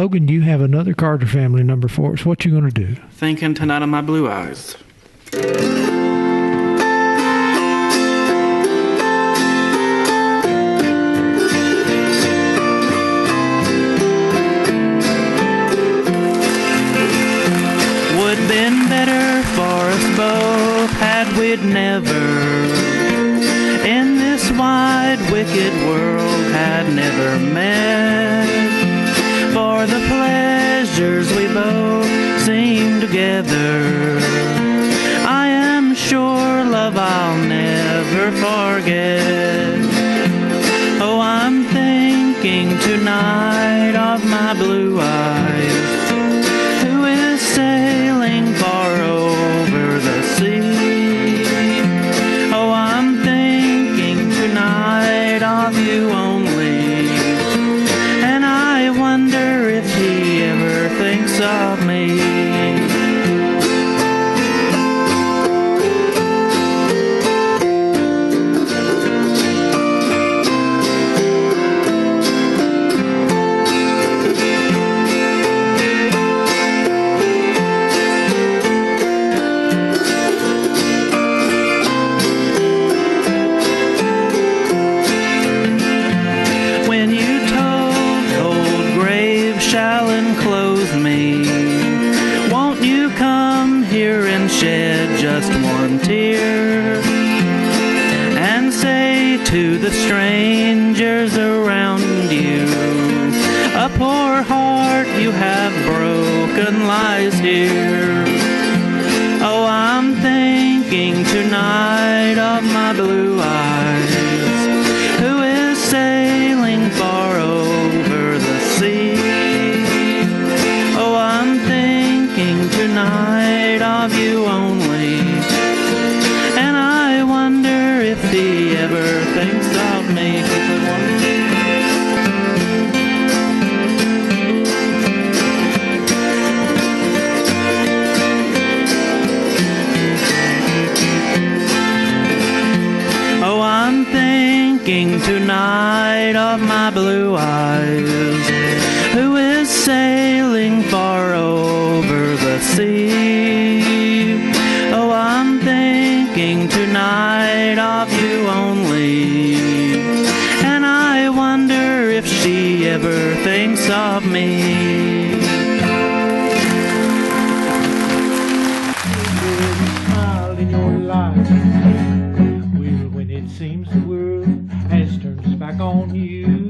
Logan, you have another Carter family number for us. What you going to do? Thinking Tonight of My Blue Eyes. Would been better for us both had we'd never, in this wide wicked world, had never met. For the pleasures we both seem together, I am sure, love, I'll never forget. Oh, I'm thinking tonight of my blue eyes, who is sailing far over the sea. Oh, I'm thinking tonight of you only, and I wonder if he ever thinks of me. To the strangers around you, a poor heart you have broken lies here. Oh, I'm thinking tonight of my blue eyes, who is sailing far over the sea. Oh, I'm thinking tonight of you only, and I wonder if he ever thinks of me. Oh, I'm thinking tonight of my blue eyes, who is sailing far over the sea. Oh, I'm thinking tonight of you only, and I wonder if she ever thinks of me. Smile in your life, well, when it seems the world has turned its back on you.